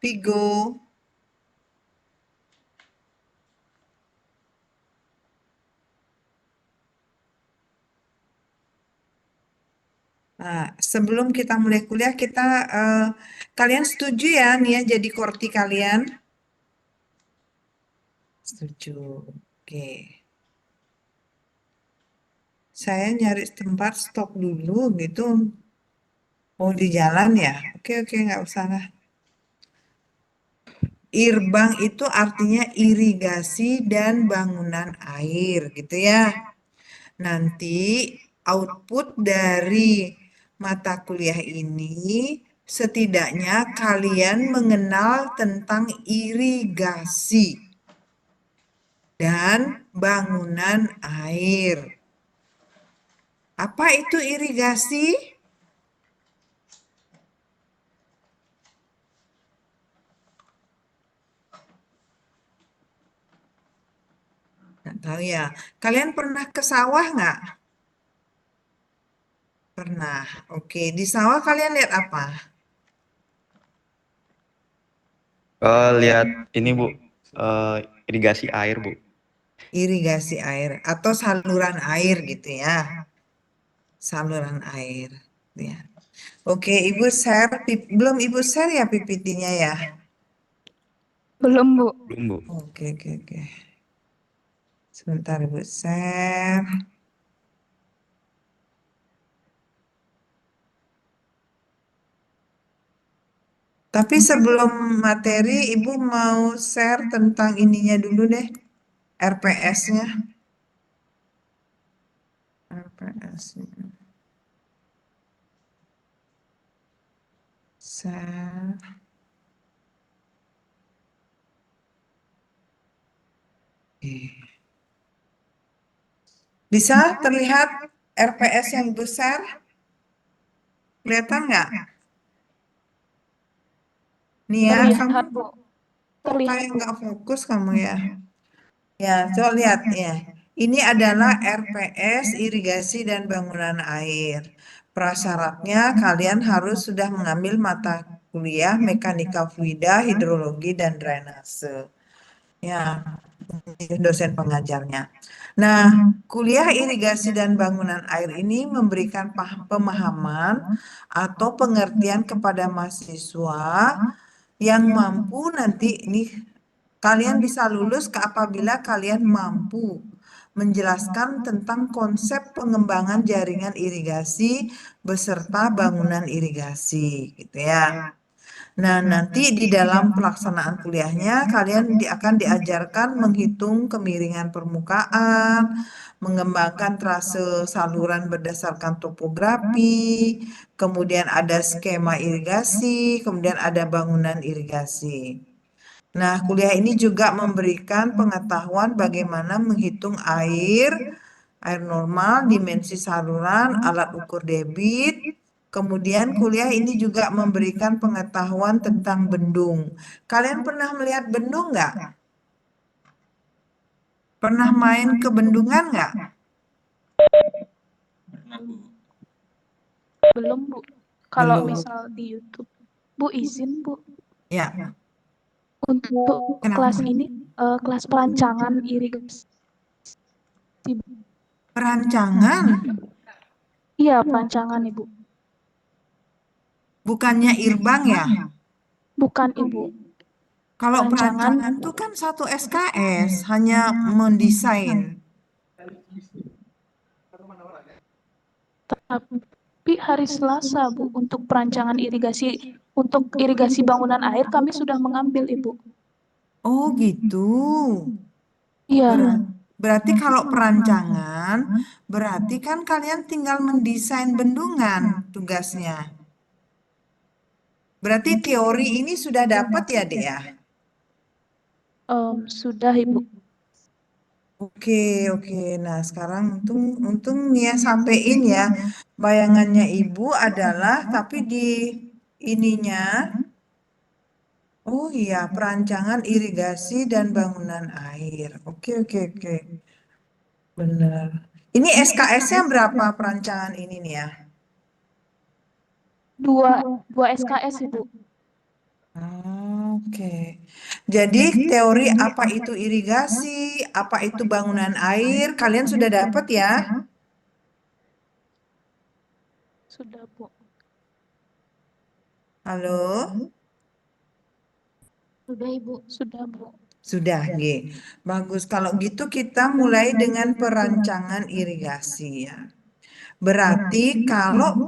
Vigo. Nah, sebelum kita mulai kuliah, kalian setuju ya nih ya jadi korti kalian? Setuju. Oke. Saya nyari tempat stop dulu gitu. Mau di jalan ya? Oke, oke, nggak usah lah. Irbang itu artinya irigasi dan bangunan air gitu ya. Nanti output dari mata kuliah ini setidaknya kalian mengenal tentang irigasi dan bangunan air. Apa itu irigasi? Nggak tahu ya. Kalian pernah ke sawah nggak? Pernah. Oke, di sawah kalian lihat apa? Lihat ini Bu, eh, irigasi air Bu. Irigasi air atau saluran air gitu ya. Saluran air. Ya. Oke, Ibu share. Belum Ibu share ya PPT-nya ya? Belum, Bu. Belum Bu. Oke, oke, oke. Sebentar Ibu share. Tapi sebelum materi, Ibu mau share tentang ininya dulu deh, RPS-nya. RPS-nya. Share. Oke. Bisa terlihat RPS yang Ibu share? Kelihatan nggak? Nih ya, kamu Terlihat, Bu. kok Terlihat, kayak Bu. nggak fokus kamu ya? Ya, coba lihat ya. Ini adalah RPS, irigasi dan bangunan air. Prasyaratnya kalian harus sudah mengambil mata kuliah mekanika fluida, hidrologi, dan drainase. Ya, ini dosen pengajarnya. Nah, kuliah irigasi dan bangunan air ini memberikan pemahaman atau pengertian kepada mahasiswa yang mampu nanti ini kalian bisa lulus apabila kalian mampu menjelaskan tentang konsep pengembangan jaringan irigasi beserta bangunan irigasi gitu ya. Nah, nanti di dalam pelaksanaan kuliahnya kalian akan diajarkan menghitung kemiringan permukaan, mengembangkan trase saluran berdasarkan topografi, kemudian ada skema irigasi, kemudian ada bangunan irigasi. Nah, kuliah ini juga memberikan pengetahuan bagaimana menghitung air normal, dimensi saluran, alat ukur debit. Kemudian kuliah ini juga memberikan pengetahuan tentang bendung. Kalian pernah melihat bendung nggak? Pernah main ke bendungan nggak? Belum, Bu. Kalau Belum. misal di YouTube. Bu, izin, Bu. Ya, Untuk kelas kenapa? ini, kelas perancangan irigasi. Perancangan, Iya, perancangan, Ibu. bukannya irbang ya? Bukan, Ibu. Kalau Perancangan, perancangan itu kan satu SKS, hanya mendesain. tapi hari Selasa, Bu, untuk perancangan irigasi, untuk irigasi bangunan air kami sudah mengambil, Ibu. Oh gitu. Iya, Berarti kalau perancangan, berarti kan kalian tinggal mendesain bendungan tugasnya. Berarti teori ini sudah dapat ya, Dek ya? sudah, Ibu. Oke, oke. Nah, sekarang untung nih ya sampein ya. Bayangannya Ibu adalah tapi di ininya, oh iya, perancangan irigasi dan bangunan air. Oke, oke, oke. Benar. Ini SKS-nya berapa perancangan ini nih ya? Dua, dua SKS, Ibu. Oh, Oke. Jadi teori apa itu irigasi, apa itu bangunan air, kalian sudah dapat ya? Sudah, Bu. Halo? Sudah, Ibu. Sudah, Bu. Sudah, G. Bagus. Kalau gitu kita mulai dengan perancangan irigasi ya. Berarti kalau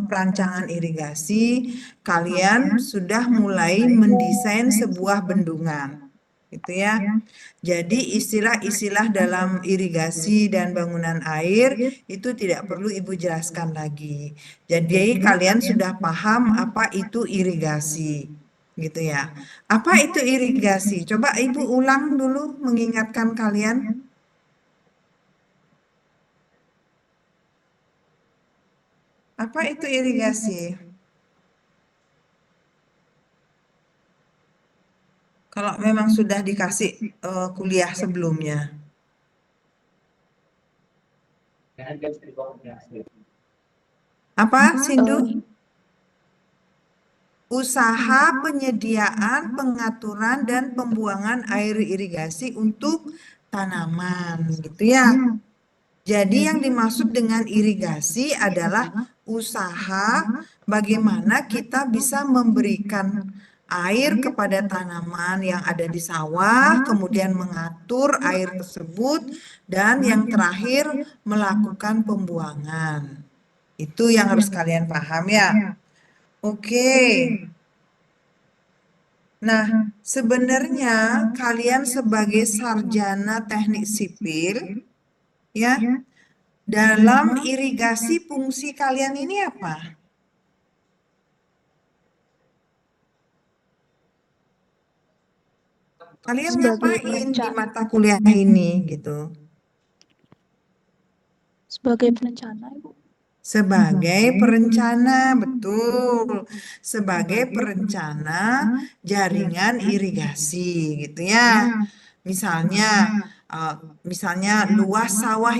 perancangan irigasi, kalian sudah mulai mendesain sebuah bendungan. Gitu ya. Jadi istilah-istilah dalam irigasi dan bangunan air itu tidak perlu Ibu jelaskan lagi. Jadi kalian sudah paham apa itu irigasi. Gitu ya. Apa itu irigasi? Coba Ibu ulang dulu mengingatkan kalian. Apa itu irigasi? Kalau memang sudah dikasih kuliah sebelumnya. Apa, Sindu? Usaha penyediaan, pengaturan, dan pembuangan air irigasi untuk tanaman, gitu ya. Jadi yang dimaksud dengan irigasi adalah usaha bagaimana kita bisa memberikan air kepada tanaman yang ada di sawah, kemudian mengatur air tersebut, dan yang terakhir melakukan pembuangan. Itu yang harus kalian paham ya. Oke. Nah, sebenarnya kalian sebagai sarjana teknik sipil, ya, dalam irigasi fungsi kalian ini apa? Kalian Sebagai ngapain di perencana. mata kuliah ini gitu? Sebagai perencana, Ibu. Sebagai perencana, betul. Sebagai perencana jaringan irigasi gitu ya. Misalnya, eh, misalnya luas sawah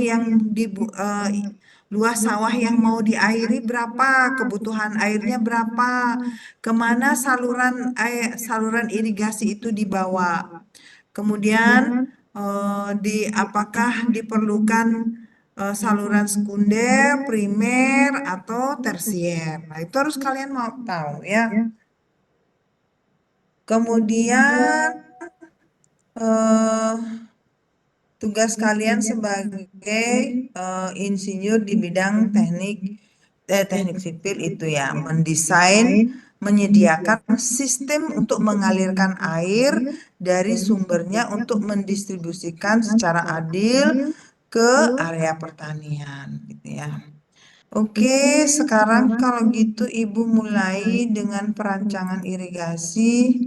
yang mau diairi berapa, kebutuhan airnya berapa, kemana saluran irigasi itu dibawa. Kemudian apakah diperlukan saluran sekunder, primer, atau tersier. Nah, itu harus kalian mau tahu ya. Kemudian eh, tugas kalian sebagai insinyur di bidang teknik sipil itu ya, mendesain, menyediakan sistem untuk mengalirkan air dari sumbernya untuk mendistribusikan secara adil ke area pertanian gitu ya. Oke, sekarang kalau gitu Ibu mulai dengan perancangan irigasi.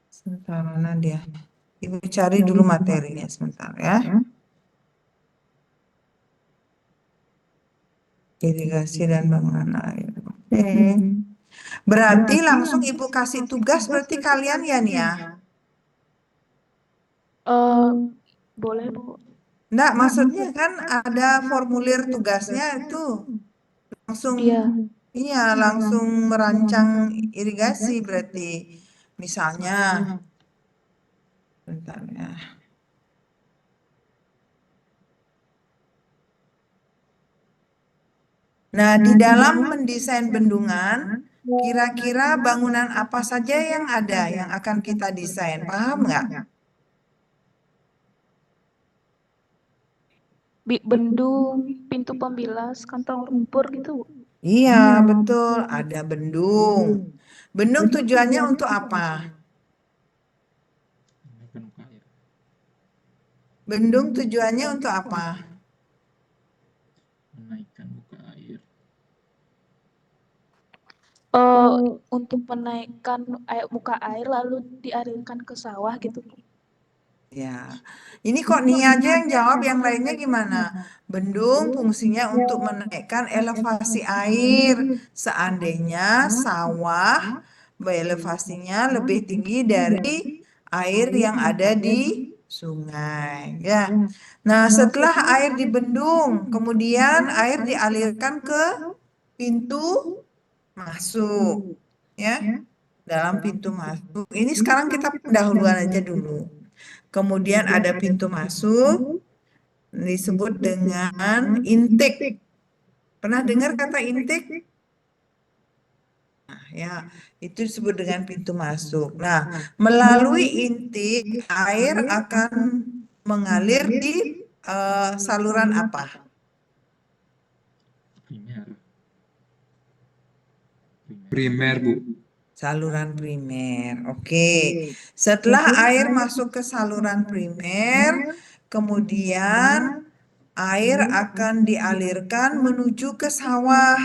Sebentar, mana dia? Ibu cari dulu materinya sebentar ya. Irigasi dan bangunan air. Oke. Berarti langsung Ibu kasih tugas berarti kalian ya nih ya. Boleh, Bu. Enggak, maksudnya kan ada formulir tugasnya itu langsung Iya. iya langsung merancang irigasi berarti. Misalnya bentar ya. Nah, di dalam mendesain bendungan, kira-kira bangunan apa saja yang ada yang akan kita desain? Paham nggak? Bendung, pintu pembilas, kantong lumpur gitu, Bu. Iya, betul. Ada bendung. Bendung tujuannya untuk apa? Bendung tujuannya untuk apa? Menaikkan muka air. Untuk menaikkan muka air lalu dialirkan ke sawah gitu, Bu. Ya, ini kok Nia aja yang jawab, yang lainnya gimana? Bendung fungsinya untuk menaikkan elevasi air. Seandainya sawah elevasinya lebih tinggi dari air yang ada di sungai. Ya. Nah, setelah air dibendung, kemudian air dialirkan ke pintu masuk. Ya. dalam pintu masuk. Ini sekarang kita pendahuluan aja dulu. Kemudian ada pintu masuk, disebut dengan intake. Pernah dengar kata intake? Ya, itu disebut dengan pintu masuk. Nah, melalui intake air akan mengalir di saluran apa? Primer, Bu. Saluran primer. Oke. Setelah air masuk ke saluran primer, kemudian air akan dialirkan menuju ke sawah.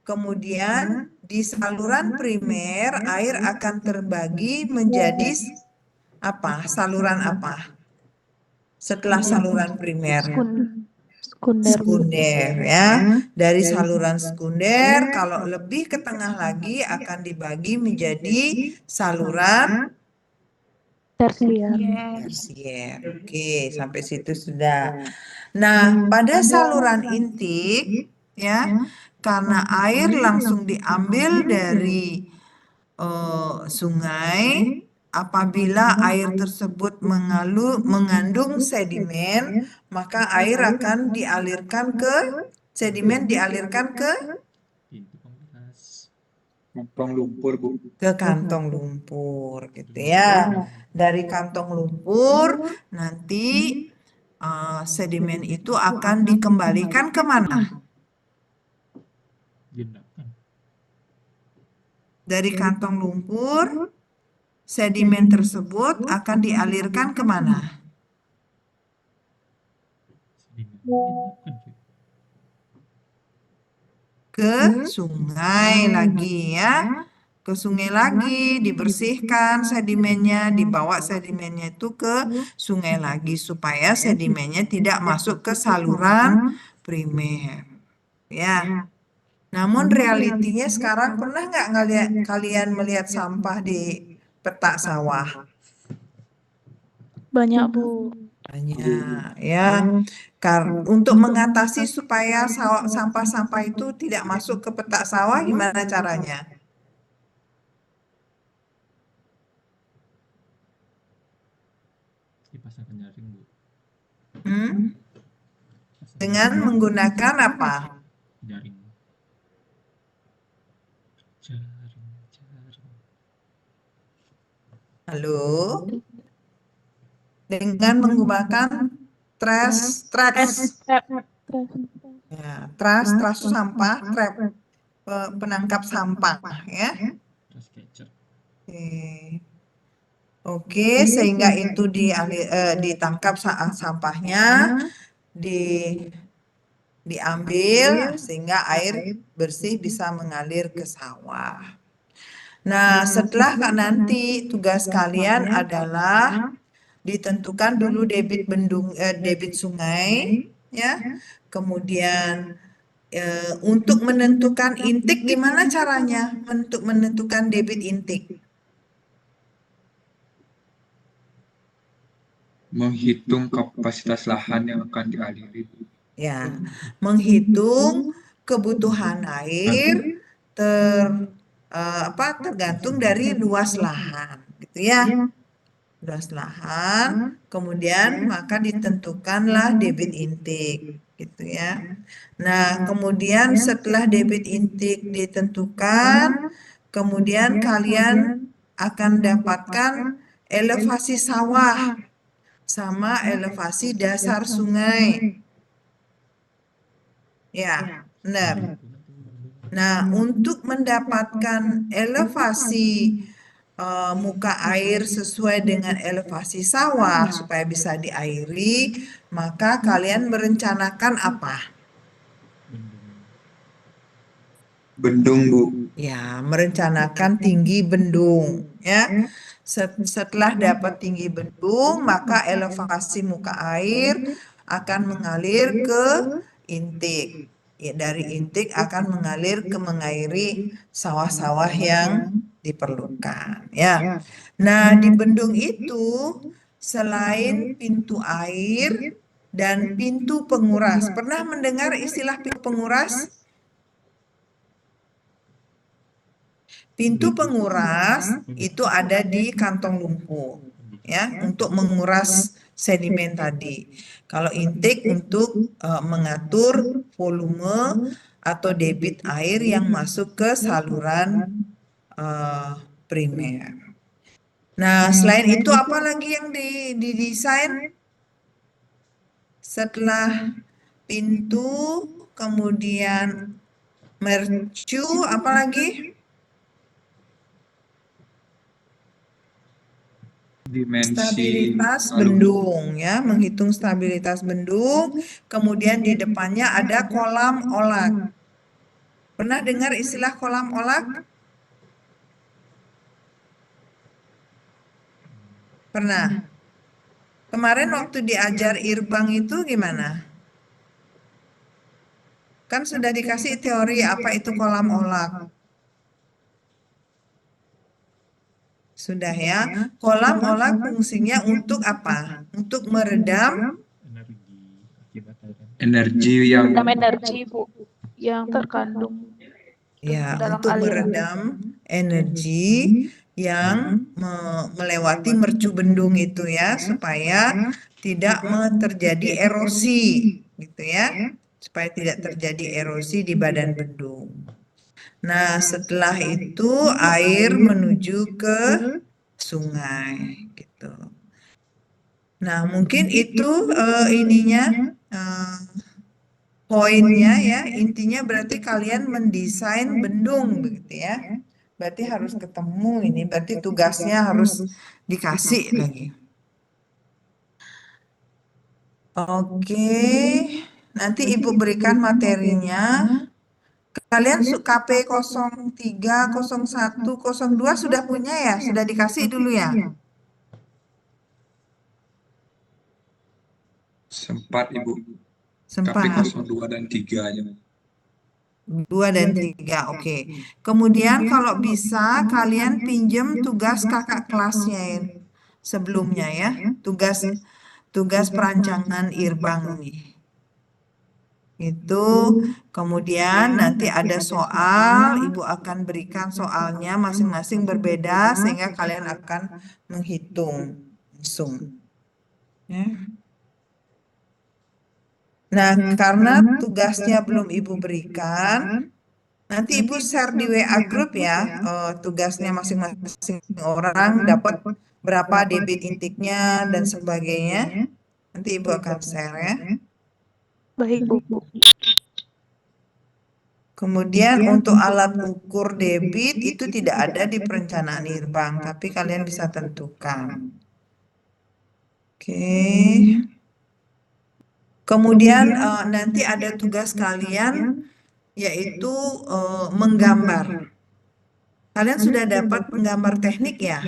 Kemudian di saluran primer air akan terbagi menjadi apa? Saluran apa? Setelah saluran primer. Sekunder, Bu. Sekunder ya. Dari saluran sekunder kalau lebih ke tengah lagi akan dibagi menjadi saluran Tersier. tersier. Oke, sampai situ sudah. Nah, pada saluran intik ya, karena air langsung diambil dari sungai, apabila air tersebut mengandung sedimen, maka air akan dialirkan ke sedimen dialirkan ke Kantong lumpur, Bu. kantong lumpur gitu ya. Dari kantong lumpur nanti sedimen itu akan dikembalikan kemana? Dari kantong lumpur, sedimen tersebut akan dialirkan kemana? Ke sungai lagi ya. Ke sungai lagi, dibersihkan sedimennya, dibawa sedimennya itu ke sungai lagi supaya sedimennya tidak masuk ke saluran primer. Ya. Namun realitinya sekarang pernah nggak kalian melihat sampah di petak sawah? Banyak, Bu. Banyak ya. Untuk mengatasi supaya sampah-sampah itu tidak masuk ke petak sawah, gimana caranya? Dipasangkan jaring, Bu. Dengan menggunakan apa? Jaring. Jaring. Halo? Dengan menggunakan trash. Ya, trash itu sampah, trap, penangkap sampah ya. Terus catcher. Oke, sehingga itu ditangkap sampahnya, diambil sehingga air bersih bisa mengalir ke sawah. Nah, setelah nanti tugas kalian adalah ditentukan dulu debit sungai ya. Kemudian untuk menentukan intik gimana caranya untuk menentukan debit intik? Menghitung kapasitas lahan yang akan dialiri. Ya, menghitung kebutuhan air tergantung dari luas lahan, gitu ya. Luas lahan, kemudian maka ditentukanlah debit intik, gitu ya. Nah, kemudian setelah debit intik ditentukan, kemudian kalian akan dapatkan elevasi sawah sama elevasi dasar sungai. Ya, benar. Nah, untuk mendapatkan elevasi muka air sesuai dengan elevasi sawah supaya bisa diairi, maka kalian merencanakan apa? Bendung, Bu. Ya, merencanakan tinggi bendung, ya. Setelah dapat tinggi bendung, maka elevasi muka air akan mengalir ke intik. Ya, dari intik akan mengalir ke mengairi sawah-sawah yang diperlukan, ya. Nah, di bendung itu selain pintu air dan pintu penguras. Pernah mendengar istilah pintu penguras? Pintu penguras itu ada di kantong lumpur, ya, untuk menguras sedimen tadi. Kalau intake untuk mengatur volume atau debit air yang masuk ke saluran primer. Nah, selain itu apa lagi yang didesain? Setelah pintu, kemudian mercu, apa lagi? Dimensi Stabilitas alumni. bendung, ya, menghitung stabilitas bendung. Kemudian di depannya ada kolam olak. Pernah dengar istilah kolam olak? Pernah. Kemarin waktu diajar Irbang itu gimana? Kan sudah dikasih teori apa itu kolam olak. Sudah ya. Kolam olak fungsinya untuk apa? Untuk meredam Energi akibat aliran. Energi yang Dalam energi, Bu, yang terkandung ya, dalam untuk aliran. meredam energi yang melewati mercu bendung itu ya, supaya tidak terjadi erosi gitu ya. Supaya tidak terjadi erosi di badan bendung. Nah, setelah itu air menuju ke sungai gitu. Nah, mungkin itu ininya poinnya ya, intinya berarti kalian mendesain bendung begitu ya. Berarti harus ketemu ini, berarti tugasnya harus dikasih lagi. Oke, nanti Ibu berikan materinya. Kalian KP 03, 01, 02 sudah punya ya? Sudah dikasih dulu ya? sempat Ibu, tapi Sempat. 02 dan 3 aja. 2 dan 3, oke. Kemudian kalau bisa kalian pinjem tugas kakak kelasnya ya, sebelumnya ya. Tugas perancangan Irbang ini. Itu kemudian nanti ada soal, Ibu akan berikan soalnya masing-masing berbeda sehingga kalian akan menghitung langsung. Ya. Nah, karena tugasnya belum Ibu berikan, nanti Ibu share di WA grup ya, tugasnya masing-masing orang dapat berapa debit intiknya dan sebagainya. Nanti Ibu akan share ya. Baik, Bu. Kemudian untuk alat ukur debit itu tidak ada di perencanaan Irbang, tapi kalian bisa tentukan. Oke. Kemudian nanti ada tugas kalian yaitu menggambar. Kalian sudah dapat menggambar teknik ya?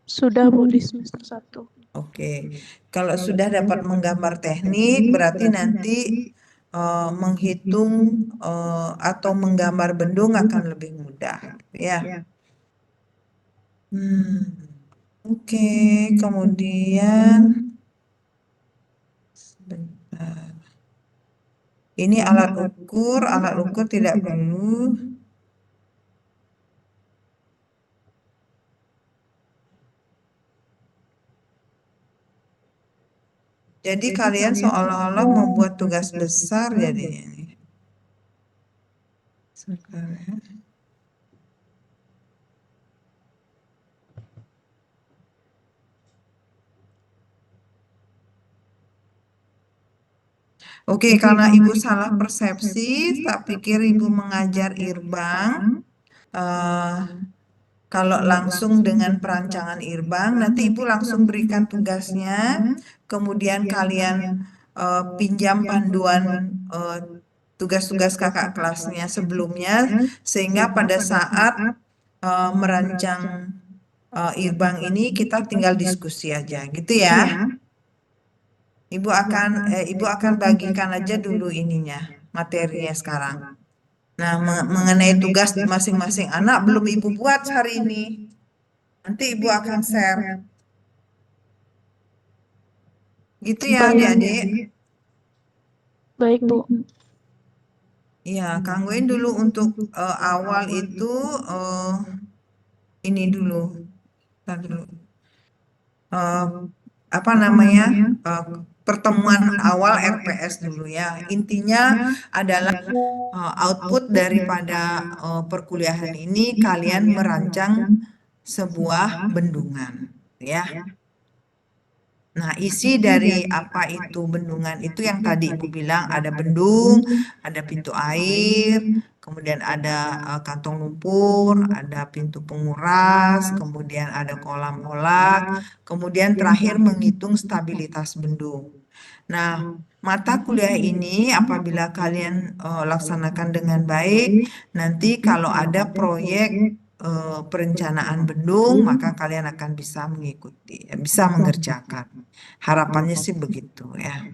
Sudah, Bu, di semester 1. Oke. Kalau sudah dapat menggambar teknik, berarti nanti menghitung atau menggambar bendung akan lebih mudah, ya. Oke, kemudian sebentar. Ini alat ukur tidak perlu. Jadi kalian seolah-olah membuat tugas besar jadinya nih. Sebentar ya. Oke, karena Ibu salah persepsi, tak pikir Ibu mengajar Irbang. Kalau langsung dengan perancangan Irbang, nanti Ibu langsung berikan tugasnya, kemudian kalian pinjam panduan tugas-tugas kakak kelasnya sebelumnya, sehingga pada saat merancang Irbang ini kita tinggal diskusi aja, gitu ya. Ibu akan bagikan aja dulu ininya, materinya sekarang. Nah, mengenai tugas masing-masing anak belum Ibu buat hari ini. Nanti Ibu akan share. Gitu ya, Baik. adik-adik. Baik, Bu. Ya, gangguin dulu untuk awal itu ini dulu. Ntar dulu. Apa namanya? Pertemuan awal RPS dulu ya. Intinya adalah output daripada perkuliahan ini kalian merancang sebuah bendungan ya. Nah, isi dari apa itu bendungan itu yang tadi Ibu bilang ada bendung, ada pintu air, kemudian ada kantong lumpur, ada pintu penguras, kemudian ada kolam olah, kemudian terakhir menghitung stabilitas bendung. Nah, mata kuliah ini apabila kalian laksanakan dengan baik, nanti kalau ada proyek perencanaan bendung, maka kalian akan bisa mengikuti, bisa mengerjakan. Harapannya sih begitu ya.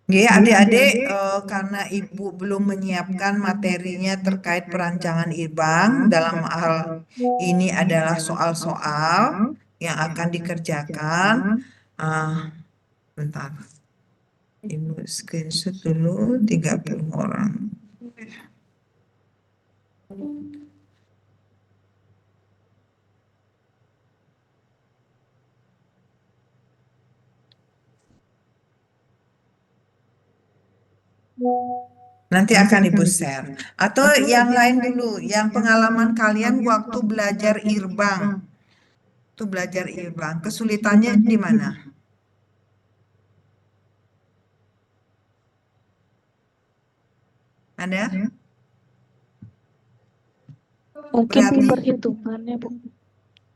Ya, adik-adik, karena Ibu belum menyiapkan materinya terkait perancangan IRBANG, dalam hal ini adalah soal-soal yang akan dikerjakan. Bentar, Ibu screenshot dulu 30 orang. Nanti akan Ibu share. Atau yang lain dulu, yang pengalaman kalian waktu belajar IRBANG. Itu belajar IRBANG, kesulitannya di mana? Ada? Mungkin di Berarti perhitungannya, Bu.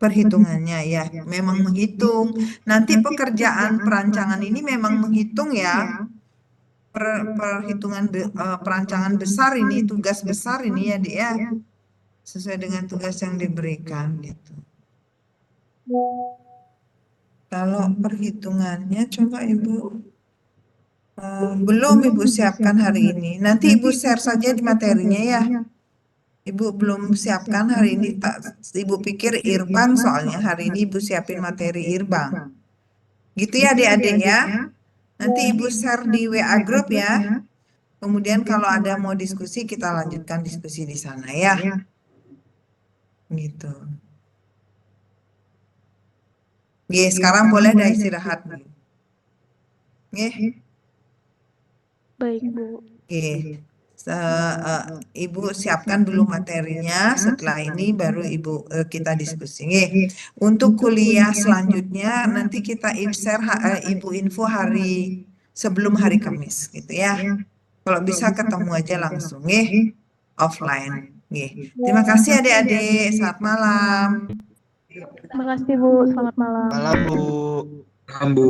perhitungannya ya, memang menghitung. Nanti pekerjaan perancangan ini memang menghitung ya. Perhitungan perancangan besar ini, tugas besar ini ya, Dik ya. Sesuai dengan tugas yang diberikan gitu. Kalau perhitungannya coba Ibu belum Ibu siapkan hari ini. Nanti Ibu share saja di materinya ya. Ibu belum siapkan hari ini, Ibu pikir IRBANG soalnya hari ini Ibu siapin materi IRBANG. Gitu ya adik-adik ya. Nanti Ibu share di WA group ya. Kemudian kalau ada mau diskusi kita lanjutkan diskusi di sana ya. Gitu. Oke, sekarang boleh dah istirahat dulu. Oke. Baik, Bu. Oke. Ibu siapkan dulu materinya, setelah ini baru kita diskusi. Untuk kuliah selanjutnya nanti kita share Ibu info hari sebelum hari Kamis gitu ya. Kalau bisa ketemu aja langsung offline. Terima kasih adik-adik, selamat malam. Terima kasih, Bu. Selamat malam. Malam, Bu. Paham, Bu.